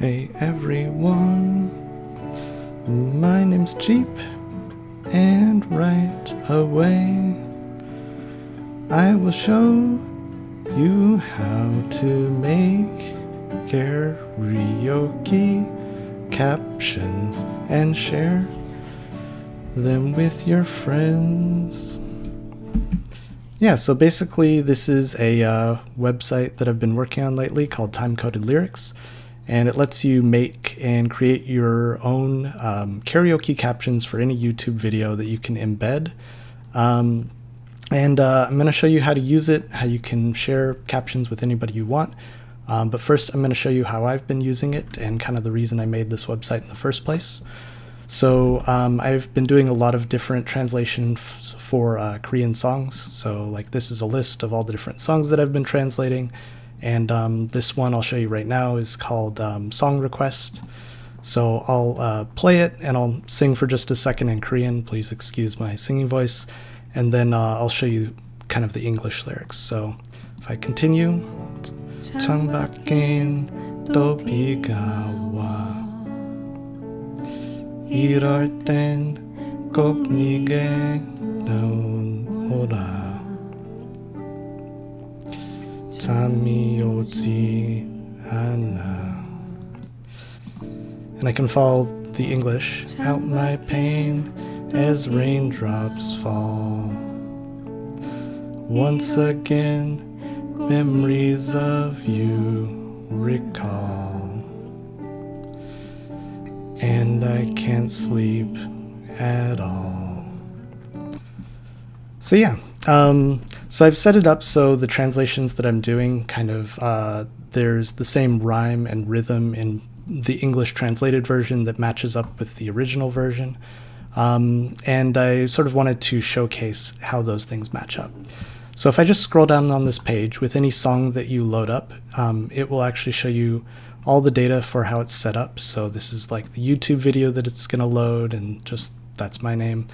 Hey everyone, my name's Jeep, and right away I will show you how to make karaoke captions and share them with your friends. Yeah, so basically this is a website that I've been working on lately called Time-Coded Lyrics, and it lets you make and create your own karaoke captions for any YouTube video that you can embed. I'm going to show you how to use it, how you can share captions with anybody you want. But first I'm going to show you how I've been using it and kind of the reason I made this website in the first place. So I've been doing a lot of different translations for Korean songs. So like this is a list of all the different songs that I've been translating. And this one I'll show you right now is called Song Request. So I'll play it and I'll sing for just a second in Korean. Please excuse my singing voice. And then I'll show you kind of the English lyrics. So if I continue. 창밖엔 또 비가 와 이럴 땐 꼭 네게 오라 잠이 오지 않아. And I can follow the English. Out my pain as raindrops fall. Once again memories of you recall. And I can't sleep at all. So yeah, so I've set it up so the translations that I'm doing kind of, there's the same rhyme and rhythm in the English translated version that matches up with the original version. And I sort of wanted to showcase how those things match up. So if I just scroll down on this page, with any song that you load up, it will actually show you all the data for how it's set up. So this is like the YouTube video that it's going to load, and just that's my name.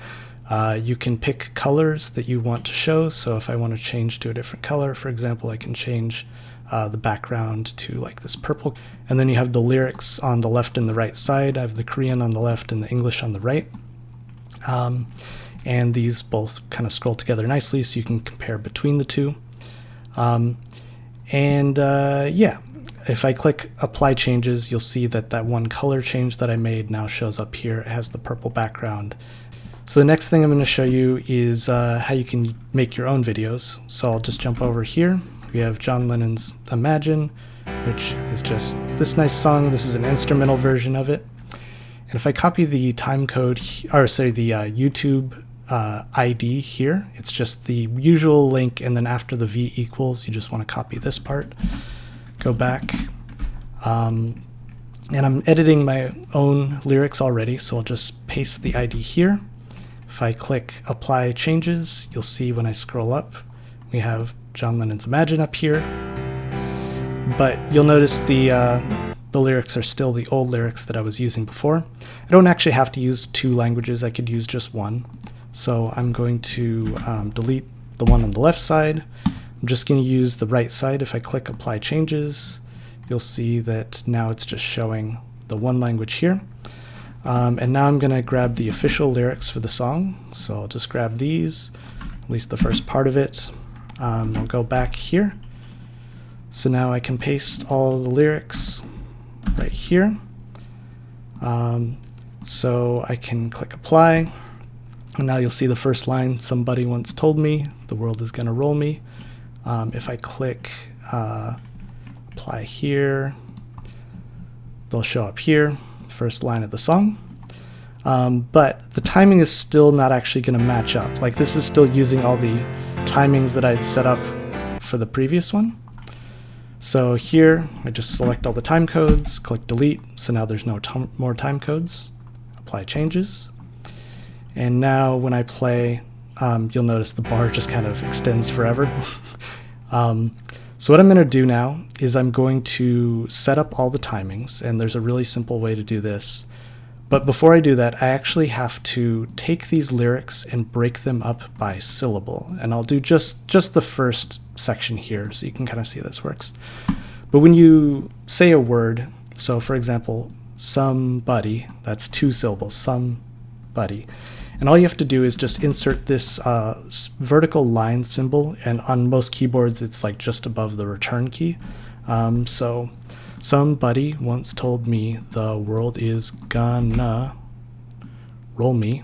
You can pick colors that you want to show. So if I want to change to a different color, for example, I can change the background to like this purple. And then you have the lyrics on the left and the right side. I have the Korean on the left and the English on the right. And these both kind of scroll together nicely so you can compare between the two. Yeah, if I click apply changes, you'll see that that one color change that I made now shows up here. It has the purple background. So the next thing I'm going to show you is how you can make your own videos. So I'll just jump over here. We have John Lennon's Imagine, which is just this nice song. This is an instrumental version of it. And if I copy the YouTube ID here, it's just the usual link, and then after the V equals, you just want to copy this part. Go back. And I'm editing my own lyrics already, so I'll just paste the ID here. If I click apply changes, you'll see when I scroll up, we have John Lennon's Imagine up here. But you'll notice the lyrics are still the old lyrics that I was using before. I don't actually have to use two languages, I could use just one. So I'm going to delete the one on the left side. I'm just going to use the right side. If I click apply changes, you'll see that now it's just showing the one language here. And now I'm going to grab the official lyrics for the song. So I'll just grab these, at least the first part of it. I'll go back here. So now I can paste all the lyrics right here. So I can click apply. And now you'll see the first line, somebody once told me the world is gonna roll me. If I click apply here, they'll show up here, first line of the song. But the timing is still not actually gonna match up. Like this is still using all the timings that I'd set up for the previous one. So here, I just select all the time codes, click delete, so now there's no more time codes. Apply changes. And now when I play, you'll notice the bar just kind of extends forever. So what I'm going to do now is I'm going to set up all the timings, and there's a really simple way to do this. But before I do that, I actually have to take these lyrics and break them up by syllable. And I'll do just the first section here so you can kind of see how this works. But when you say a word, So for example, somebody, that's 2 syllables, somebody. And all you have to do is just insert this vertical line symbol, and on most keyboards it's like just above the return key. So somebody once told me the world is gonna roll me.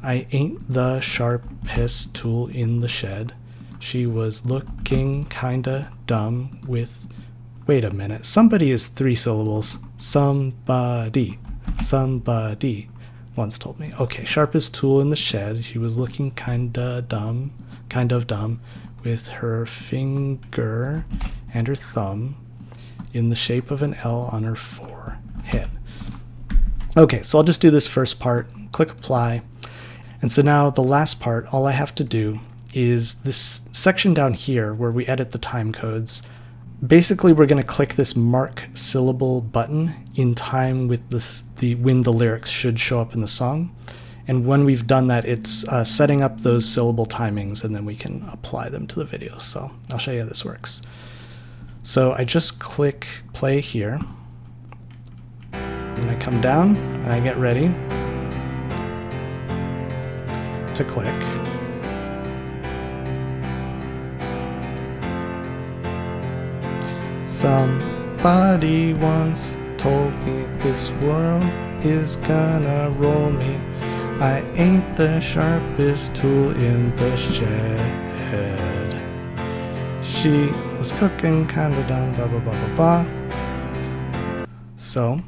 I ain't the sharpest tool in the shed. She was looking kinda dumb with... Wait a minute, somebody is 3 syllables. Somebody once told me. Okay, sharpest tool in the shed. She was looking kind of dumb with her finger and her thumb in the shape of an L on her forehead. Okay, so I'll just do this first part, click apply. And so now the last part, all I have to do is this section down here where we edit the time codes. Basically, we're going to click this mark syllable button in time with when the lyrics should show up in the song. And when we've done that, it's setting up those syllable timings, and then we can apply them to the video. So I'll show you how this works. So I just click play here, and I come down and I get ready to click. Somebody once told me this world is gonna roll me. I ain't the sharpest tool in the shed. She was cooking kinda dumb, blah blah blah blah blah. So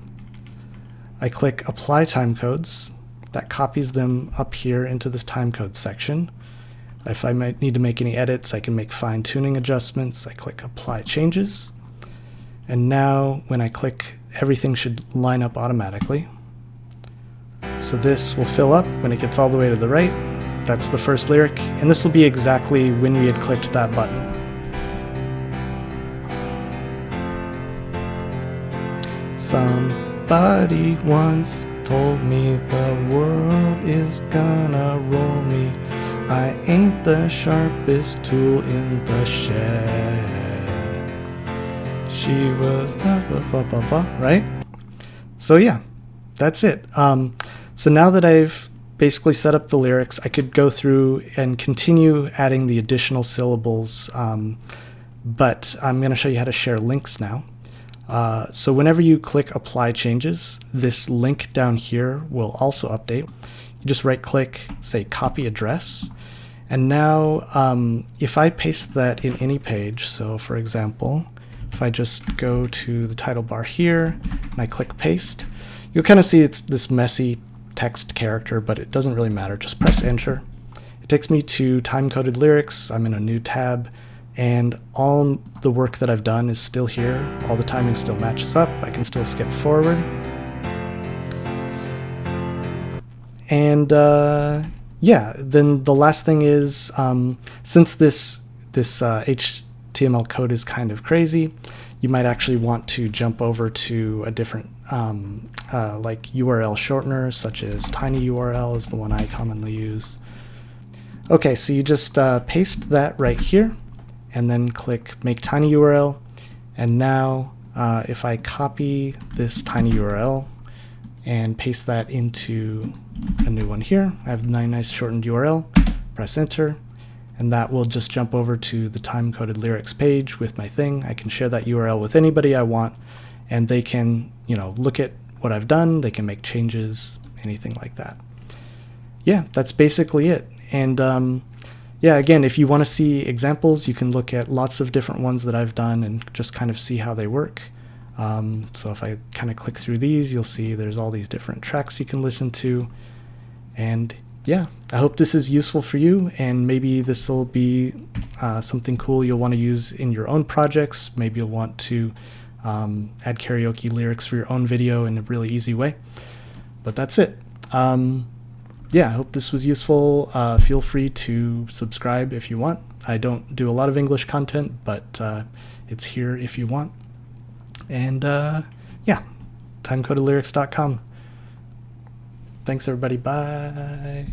I click apply timecodes. That copies them up here into this timecode section. If I might need to make any edits, I can make fine-tuning adjustments. I click apply changes. And now when I click, everything should line up automatically. So this will fill up when it gets all the way to the right. That's the first lyric, and this will be exactly when we had clicked that button. Somebody once told me the world is gonna roll me. I ain't the sharpest tool in the shed. She was blah, blah, blah, blah, blah, right? So yeah, that's it. So now that I've basically set up the lyrics, I could go through and continue adding the additional syllables, but I'm going to show you how to share links now. So whenever you click apply changes, this link down here will also update. You just right click, say copy address, and now if I paste that in any page, so for example, if I just go to the title bar here and I click paste, you'll kind of see it's this messy text character, but it doesn't really matter. Just press enter. It takes me to time-coded lyrics. I'm in a new tab, and all the work that I've done is still here. All the timing still matches up. I can still skip forward. And yeah, then the last thing is, since this HTML code is kind of crazy, you might actually want to jump over to a different like URL shortener, such as tinyurl is the one I commonly use. Okay, so you just paste that right here and then click make tinyurl, and now if I copy this tinyurl and paste that into a new one here, I have a nice shortened URL, press enter, and that will just jump over to the time-coded lyrics page with my thing. I can share that URL with anybody I want, and they can, you know, look at what I've done, they can make changes, anything like that. Yeah, that's basically it. And yeah, again, if you want to see examples, you can look at lots of different ones that I've done and just kind of see how they work. So if I kind of click through these, you'll see there's all these different tracks you can listen to. And yeah, I hope this is useful for you, and maybe this will be something cool you'll want to use in your own projects. Maybe you'll want to add karaoke lyrics for your own video in a really easy way. But that's it. Yeah, I hope this was useful. Feel free to subscribe if you want. I don't do a lot of English content, but it's here if you want. And yeah, timecodedlyrics.com. Thanks everybody, bye.